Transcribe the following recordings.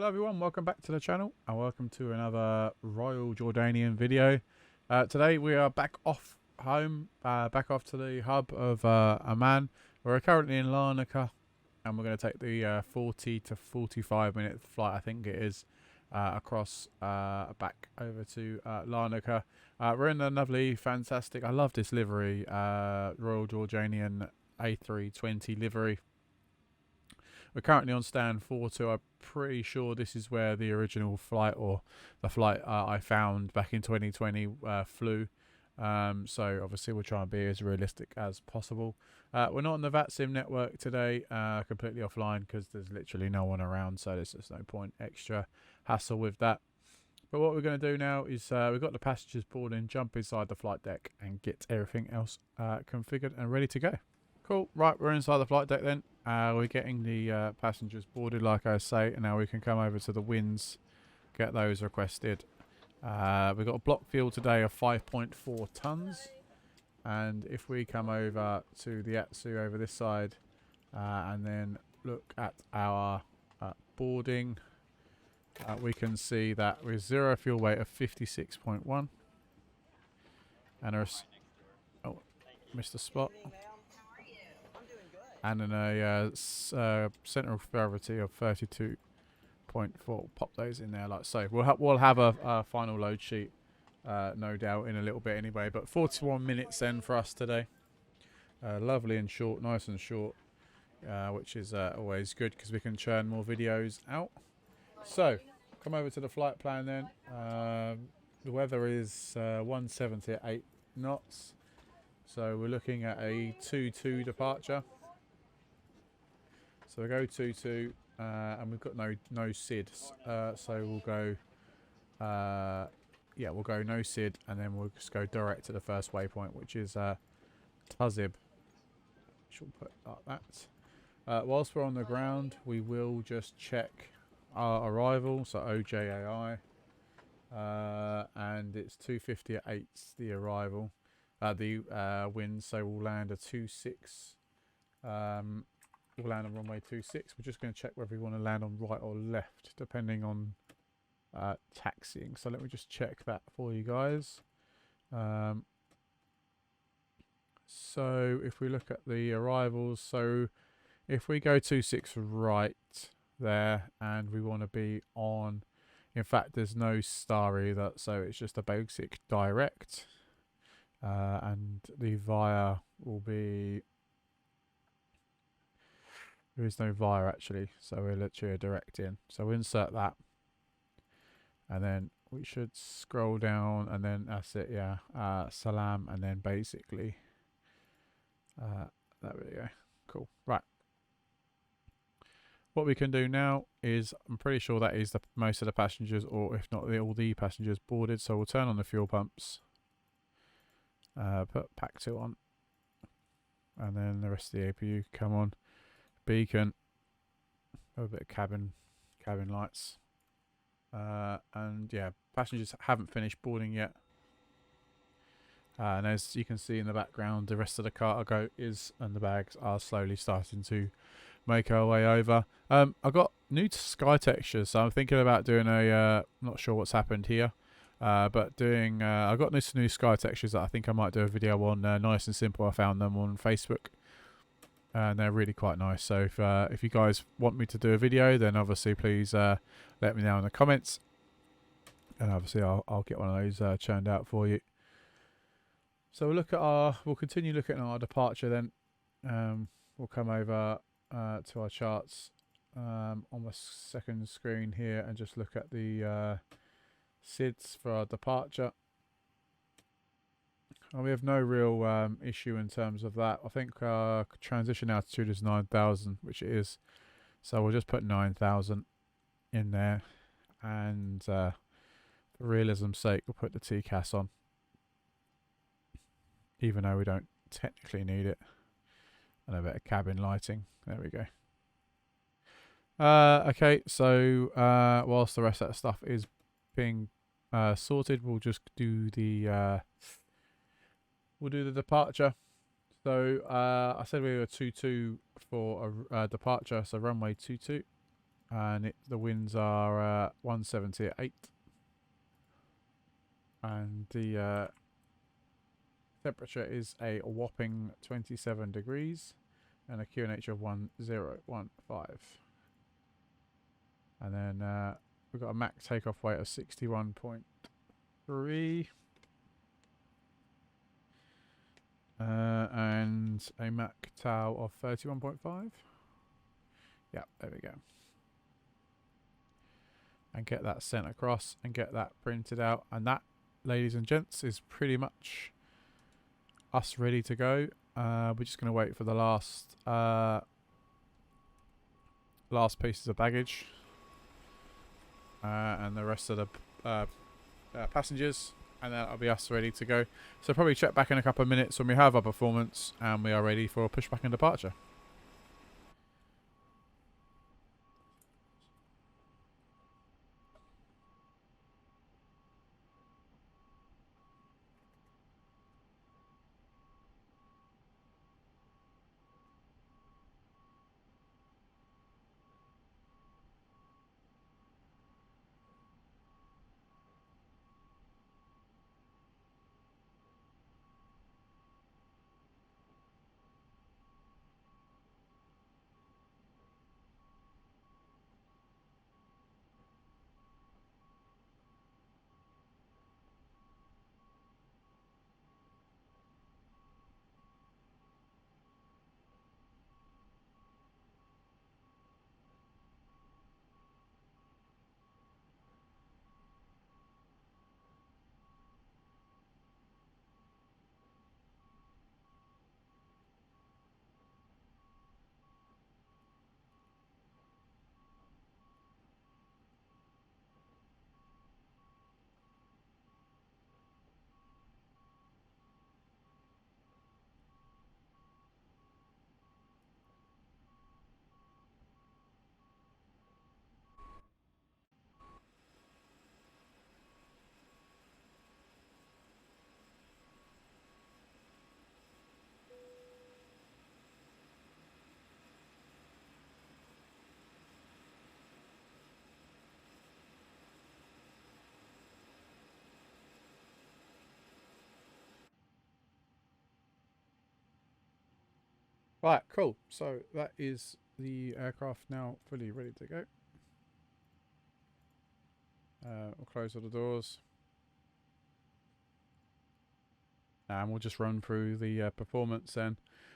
Hello everyone, welcome back to the channel and welcome to another Royal Jordanian video. Today we are back off home, back off to the hub of Amman. We're currently in Larnaca and we're going to take the 40 to 45 minute flight, I think it is, across back over to Larnaca. We're in a lovely, fantastic, I love this livery, Royal Jordanian A320 livery. We're currently on stand 42. I'm pretty sure this is where the original flight, or the flight I found back in 2020 flew. So obviously we'll try and be as realistic as possible. We're not on the VATSIM network today, completely offline because there's literally no one around, so there's just no point extra hassle with that. But what we're going to do now is we've got the passengers boarding, jump inside the flight deck and get everything else configured and ready to go. Cool, right, we're inside the flight deck then. We're getting the passengers boarded, like I say, and now we can come over to the winds, get those requested. We've got a block fuel today of 5.4 tons, and if we come over to the Atsu over this side and then look at our boarding, we can see that with zero fuel weight of 56.1 and oh, missed a spot. And then a center of gravity of 32.4. Pop those in there like so. We'll have a final load sheet, no doubt, in a little bit anyway. But 41 minutes then for us today. Lovely and short, nice and short, which is always good because we can churn more videos out. So come over to the flight plan then. The weather is 170 at 8 knots. So we're looking at a 2-2 departure. So we go 2-2, and we've got no SIDs, so we'll go, yeah, we'll go no SID, and then we'll just go direct to the first waypoint, which is Tuzib. She'll put like that. Whilst we're on the ground, we will just check our arrival, so OJAI, and it's 250 at 8, the arrival, the wind, so we'll land a 26. We'll land on runway 26. We're just going to check whether we want to land on right or left, depending on taxiing. So let me just check that for you guys. So if we look at the arrivals, so if we go 26 right there, and we want to be on, in fact, there's no star either, so it's just a basic direct, and the via will be. There is no via actually, so we're literally a direct in. So we'll insert that. And then we should scroll down and then that's it, yeah. Salam, and then basically, there we go. Cool, right. What we can do now is, I'm pretty sure that is most of the passengers, or if not all the passengers boarded. So we'll turn on the fuel pumps. Put pack 2 on. And then the rest of the APU come on. Beacon, a bit of cabin lights, and yeah, passengers haven't finished boarding yet, and as you can see in the background, the rest of the cargo and the bags are slowly starting to make our way over. I've got new sky textures, so I'm thinking about doing a not sure what's happened here, but doing I've got this new sky textures that I think I might do a video on. Nice and simple. I found them on Facebook. And they're really quite nice. So if you guys want me to do a video, then obviously please let me know in the comments, and obviously I'll get one of those churned out for you. So we'll continue looking at our departure then. We'll come over to our charts on the second screen here and just look at the SIDs for our departure. And we have no real issue in terms of that. I think transition altitude is 9,000, which it is. So we'll just put 9,000 in there. And for realism's sake, we'll put the TCAS on. Even though we don't technically need it. And a bit of cabin lighting. There we go. Okay, so whilst the rest of that stuff is being sorted, we'll just do the... we'll do the departure. So I said we were 2-2 for a departure, so runway 22. and the winds are 170 at 8, and the temperature is a whopping 27 degrees and a QNH of 1015. And then we've got a Mach takeoff weight of 61.3 and a Mach tau of 31.5. Yeah, there we go. And get that sent across and get that printed out. And that, ladies and gents, is pretty much us ready to go. We're just going to wait for the last pieces of baggage and the rest of the passengers, and then that'll be us ready to go. So probably check back in a couple of minutes when we have our performance and we are ready for pushback and departure. Right, cool. So that is the aircraft now fully ready to go. We'll close all the doors. And we'll just run through the performance then.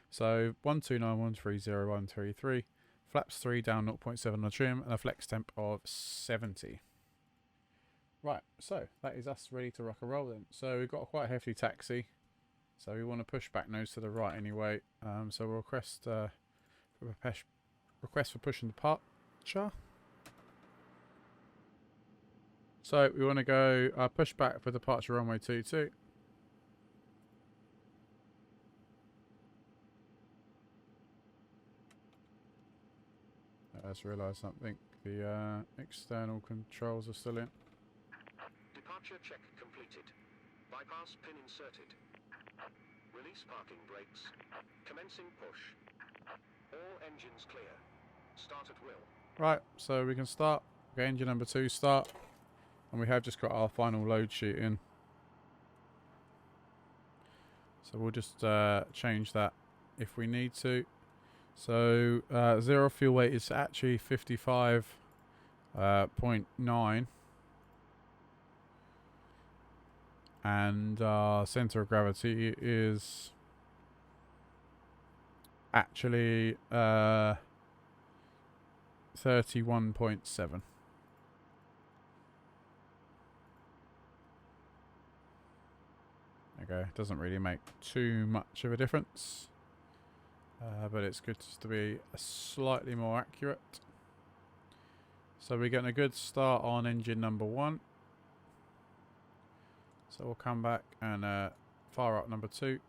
So 129.130.133, flaps 3 down 0.7 on the trim, and a flex temp of 70. Right, so that is us ready to rock and roll then. So we've got a quite hefty taxi. So we want to push back nose to the right anyway. So we'll request for pushing departure. So we want to go push back for departure runway 22. Let's realise something. The external controls are still in. Departure check completed. Bypass pin inserted. Release parking brakes. Commencing push. All engines clear. Start at will. Right, so we can start. Okay, engine number 2 start. And we have just got our final load sheet in. So we'll just change that if we need to. So zero fuel weight is actually 55.9. And our center of gravity is actually 31.7. Okay, doesn't really make too much of a difference, but it's good to be slightly more accurate. So we're getting a good start on engine number 1. So we'll come back and fire up number 2.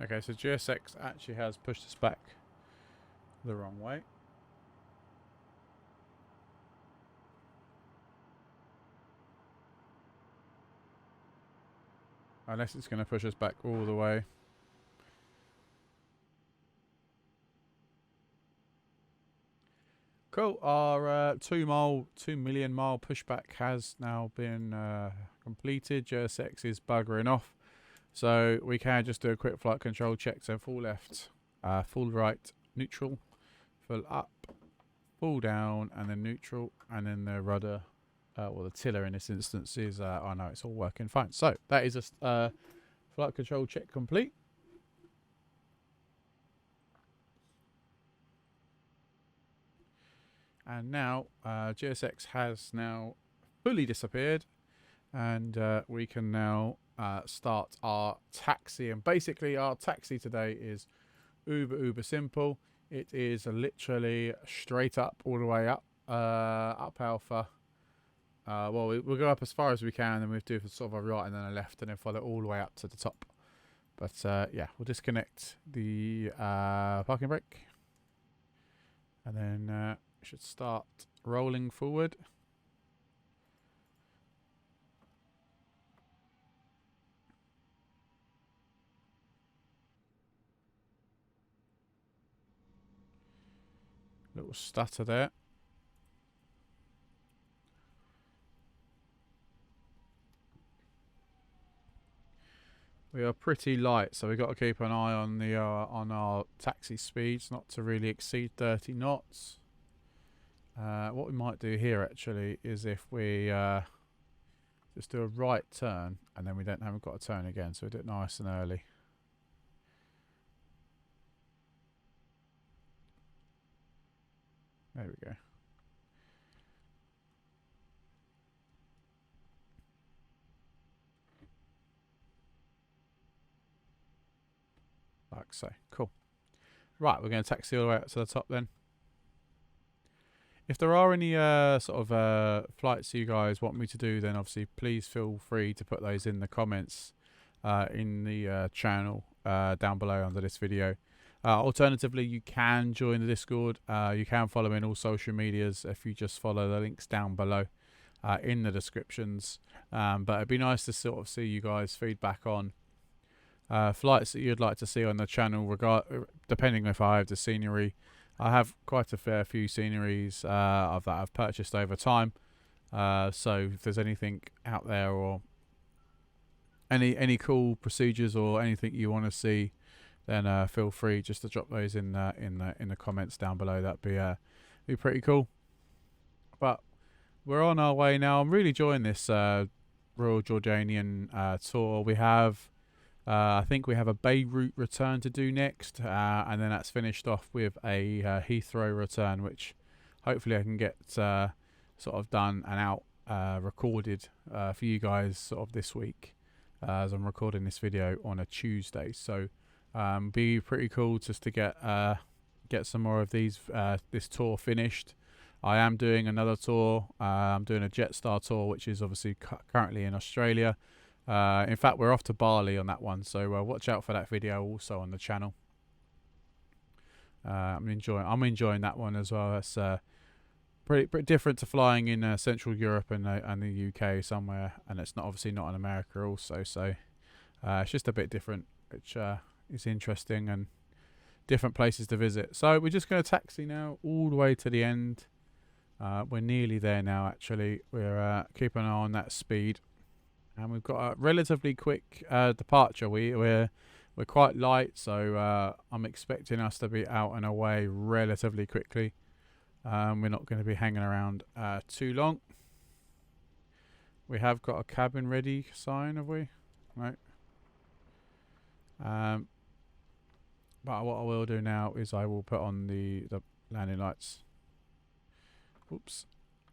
Okay, so GSX actually has pushed us back the wrong way. Unless it's going to push us back all the way. Cool. Our 2 million mile pushback has now been completed. GSX is buggering off. So we can just do a quick flight control check. So full left, full right, neutral, full up, full down, and then neutral, and then the rudder, or the tiller in this instance is, oh no, it's all working fine. So that is a flight control check complete. And now GSX has now fully disappeared, and we can now start our taxi. And basically our taxi today is uber simple. It is literally straight up all the way up, up alpha. Well, we'll go up as far as we can, and we'll do sort of a right and then a left, and then follow all the way up to the top. But yeah, we'll disconnect the parking brake, and then we should start rolling forward. Little stutter there. We are pretty light, so we've got to keep an eye on the on our taxi speeds, not to really exceed 30 knots. What we might do here actually is if we just do a right turn, and then we haven't got to turn again, so we do it nice and early. There we go. Like so. Cool. Right, we're going to taxi all the way up to the top then. If there are any sort of flights you guys want me to do, then obviously please feel free to put those in the comments in the channel down below under this video. Alternatively, you can join the Discord. You can follow me in all social medias if you just follow the links down below in the descriptions. But it'd be nice to sort of see you guys' feedback on flights that you'd like to see on the channel, depending if I have the scenery. I have quite a fair few sceneries that I've purchased over time. So if there's anything out there, or any cool procedures or anything you want to see, then feel free just to drop those in the comments down below. That'd be pretty cool. But we're on our way now. I'm really enjoying this Royal Jordanian tour. We have I think we have a Beirut return to do next, and then that's finished off with a Heathrow return, which hopefully I can get sort of done and out recorded for you guys sort of this week, as I'm recording this video on a Tuesday. So be pretty cool just to get some more of these this tour finished. I am doing another tour. I'm doing a Jetstar tour, which is obviously currently in Australia. In fact, we're off to Bali on that one, so watch out for that video also on the channel. I'm enjoying that one as well. That's pretty different to flying in Central Europe and the UK somewhere, and it's obviously not in America also. So it's just a bit different, which is interesting, and different places to visit. So we're just going to taxi now all the way to the end. We're nearly there now. Actually, we're keeping an eye on that speed. And we've got a relatively quick departure. We're quite light, so I'm expecting us to be out and away relatively quickly. We're not going to be hanging around too long. We have got a cabin ready sign, have we? Right. But what I will do now is I will put on the landing lights. Oops.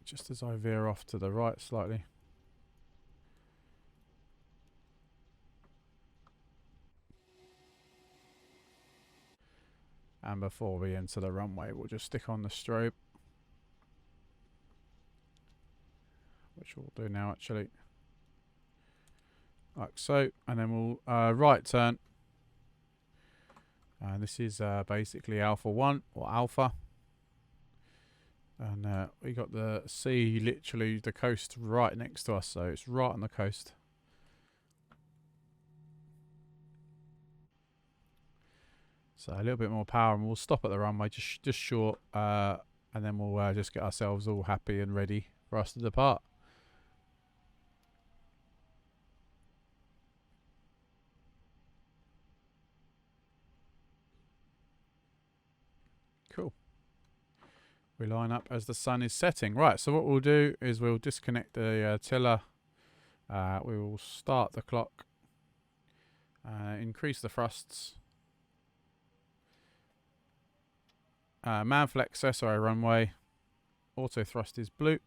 Just as I veer off to the right slightly. And before we enter the runway, we'll just stick on the strobe, which we'll do now actually. Like so, and then we'll right turn. And this is basically Alpha 1 or Alpha. And we got the sea, literally the coast right next to us, so it's right on the coast. So a little bit more power, and we'll stop at the runway just short, and then we'll just get ourselves all happy and ready for us to depart. Cool. We line up as the sun is setting. Right, so what we'll do is we'll disconnect the tiller. We will start the clock. Increase the thrusts. Man flex SRO runway. Auto thrust is blue.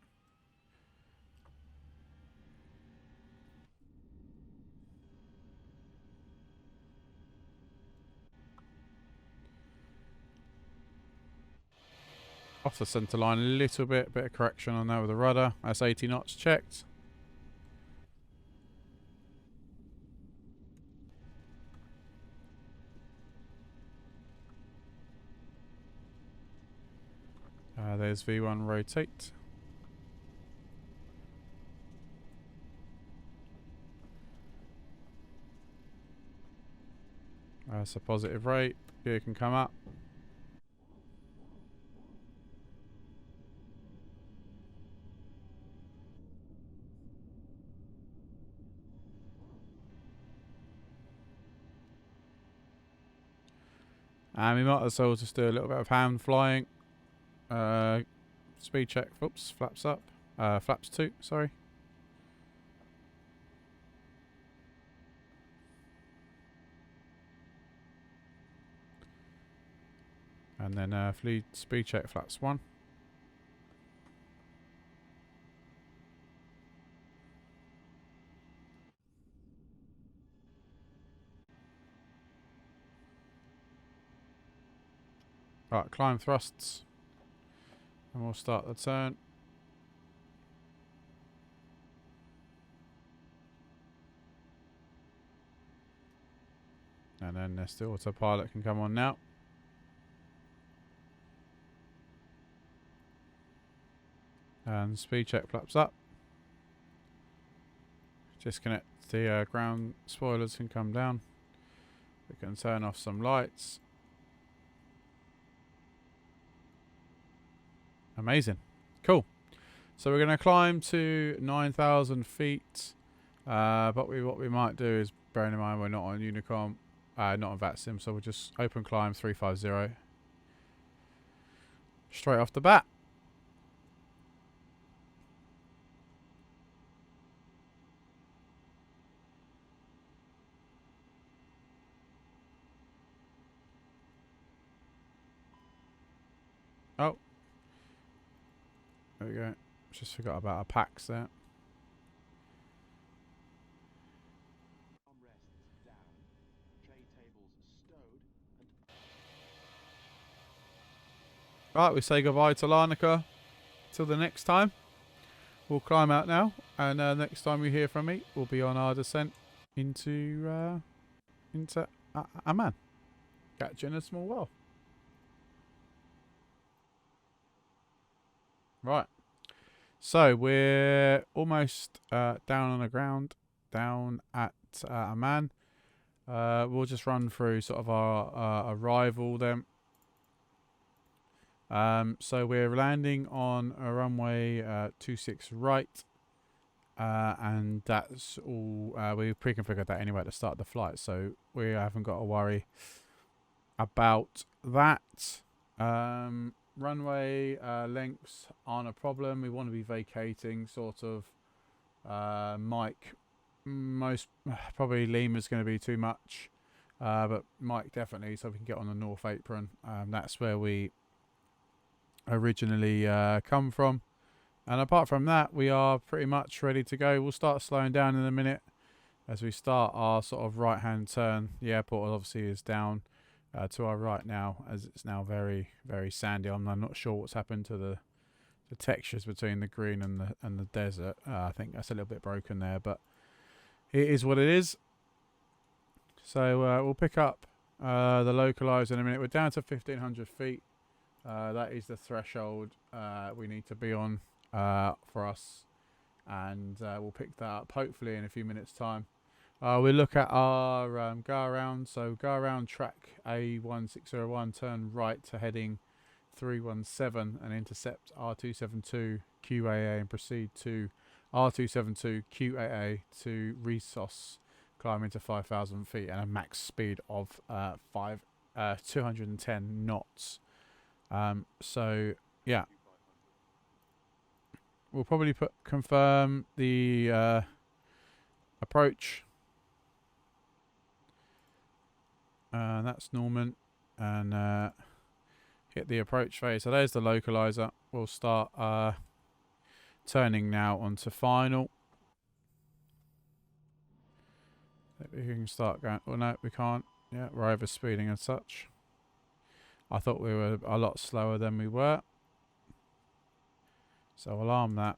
Off the centre line a little bit of correction on there with the rudder. That's 80 knots checked. There's V1 rotate. That's a positive rate. Gear can come up. And we might as well just do a little bit of hand flying. Speed check. Oops, flaps up. Flaps 2, sorry. And then speed check flaps 1. Right, climb thrusts. And we'll start the turn. And then the autopilot can come on now. And speed check flaps up. Disconnect the ground spoilers can come down. We can turn off some lights. Amazing. Cool. So we're going to climb to 9,000 feet. But what we might do is, bearing in mind we're not on Unicom, not on VATSIM, so we'll just open climb 350. Straight off the bat. Oh. There we go. Just forgot about our packs there. Right, we say goodbye to Larnaca. Till the next time. We'll climb out now, and next time you hear from me, we'll be on our descent into Amman. Catch you in a small while. Right. So we're almost down on the ground, down at Amman. We'll just run through sort of our arrival then. So we're landing on a runway 26 right, and that's all. We pre-configured that anyway at the start of the flight, so we haven't got to worry about that. Runway lengths aren't a problem. We want to be vacating sort of Mike. Most probably Lima's going to be too much, but Mike definitely, so we can get on the North Apron. That's where we originally come from, and apart from that we are pretty much ready to go. We'll start slowing down in a minute as we start our sort of right hand turn. The airport obviously is down to our right now, as it's now very, very sandy. I'm not sure what's happened to the textures between the green and the desert. I think that's a little bit broken there, but it is what it is. So we'll pick up the localizer in a minute. We're down to 1500 feet. That is the threshold we need to be on for us, and we'll pick that up hopefully in a few minutes time. We'll look at our go around. So go around track A1601, turn right to heading 317 and intercept R272 QAA and proceed to R272 QAA to resource, climbing to 5,000 feet and a max speed of 210 knots. So yeah, we'll probably confirm the approach. That's Norman, and hit the approach phase. So there's the localizer. We'll start turning now onto final. We can start going. Oh no, we can't. Yeah, we're over speeding and such. I thought we were a lot slower than we were. So I'll arm that.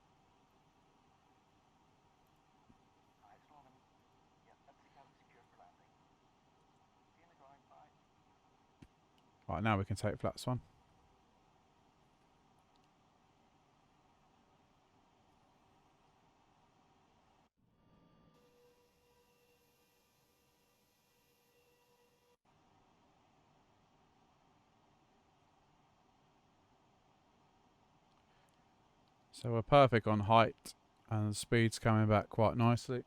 Right, now we can take flaps one. So we're perfect on height, and the speed's coming back quite nicely.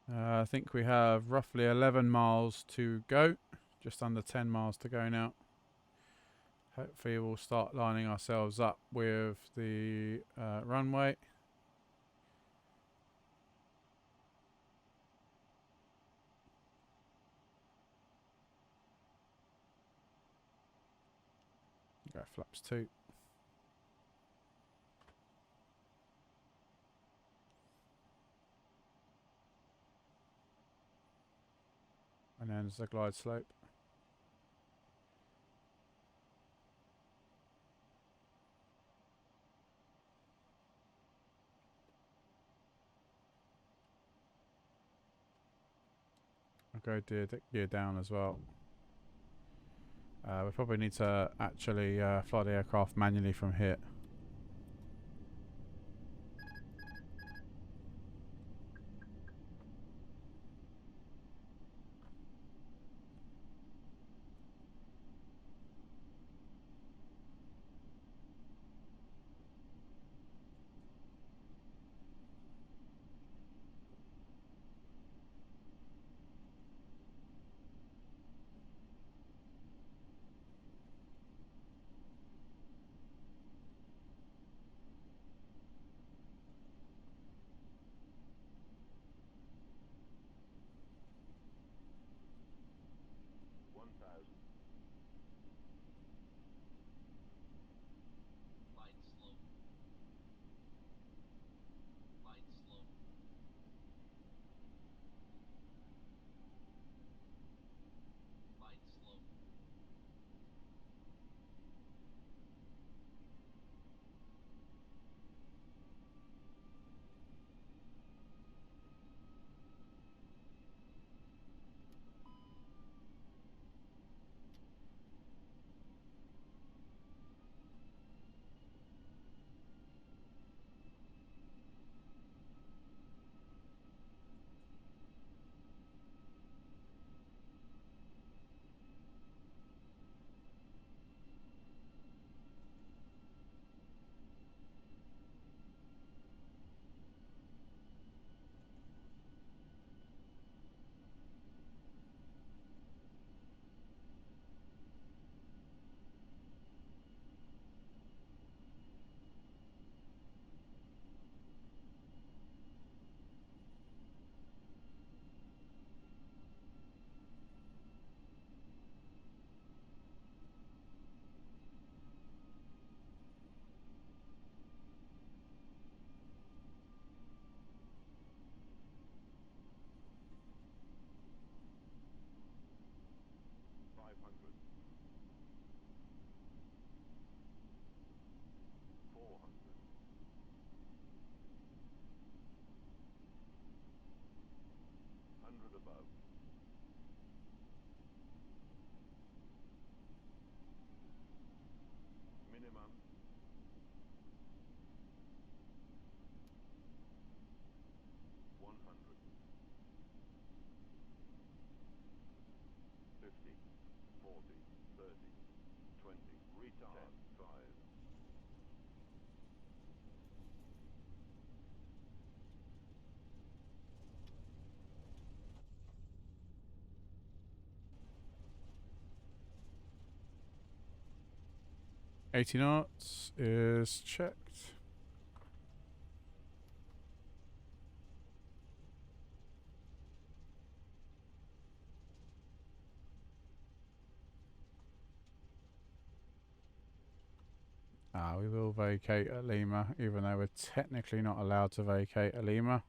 I think we have roughly 11 miles to go, just under 10 miles to go now. Hopefully we'll start lining ourselves up with the runway. Go flaps 2. And then there's the glide slope. I'll go gear down as well. We probably need to actually fly the aircraft manually from here. above. Minimum. 100. 50. 40. 30. 20. Retard. 10. 5. $80 knots is checked. We will vacate at Lima, even though we're technically not allowed to vacate at Lima.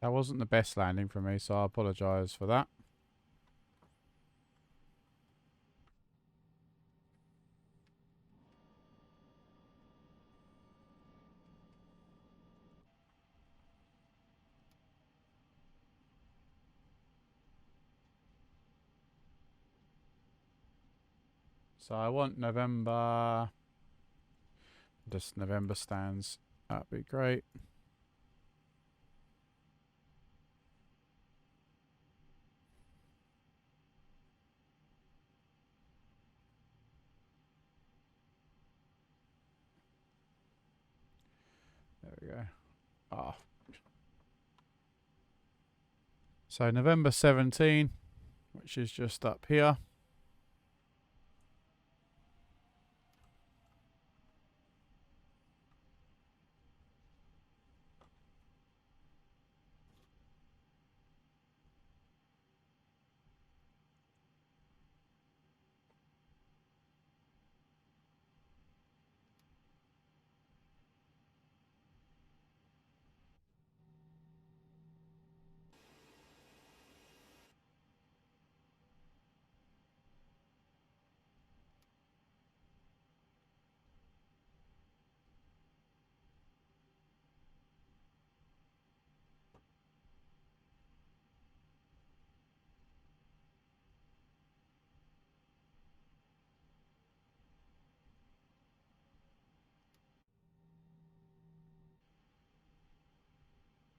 That wasn't the best landing for me, so I apologise for that. So I want November, just November stands. That'd be great. There we go. Ah. So November 17, which is just up here.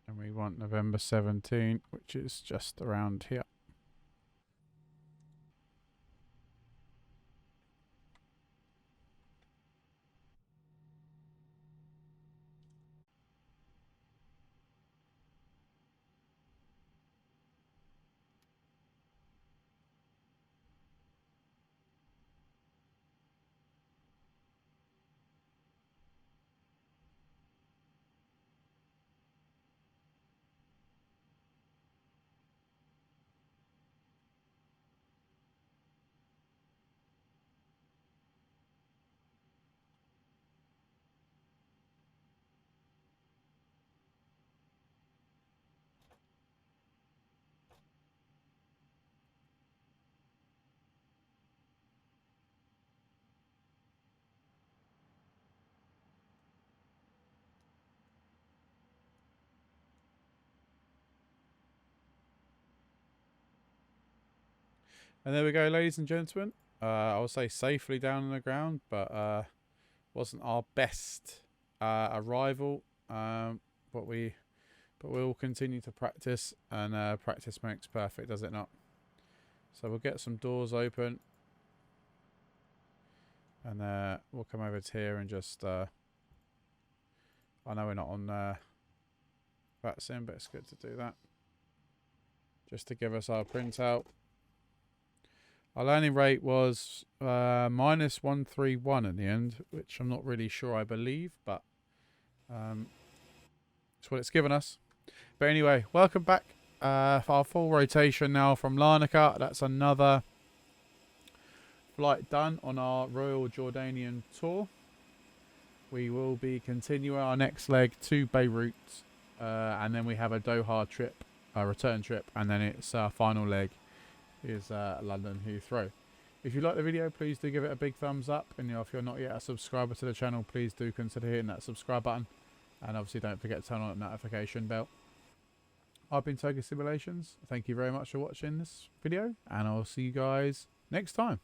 And we want November 17, which is just around here. And there we go, ladies and gentlemen. I would say safely down on the ground, but wasn't our best arrival. But we'll continue to practice, and practice makes perfect, does it not? So we'll get some doors open, and we'll come over to here and just. I know we're not on that sim, but it's good to do that, just to give us our printout. Our landing rate was minus 131 in the end, which I'm not really sure I believe, but it's what it's given us. But anyway, welcome back for our full rotation now from Larnaca. That's another flight done on our Royal Jordanian tour. We will be continuing our next leg to Beirut, and then we have a Doha trip, a return trip, and then it's our final leg is London Heathrow. If you like the video, please do give it a big thumbs up, and if you're not yet a subscriber to the channel, please do consider hitting that subscribe button, and obviously don't forget to turn on the notification bell. I've been Toga Simulations. Thank you very much for watching this video, and I'll see you guys next time.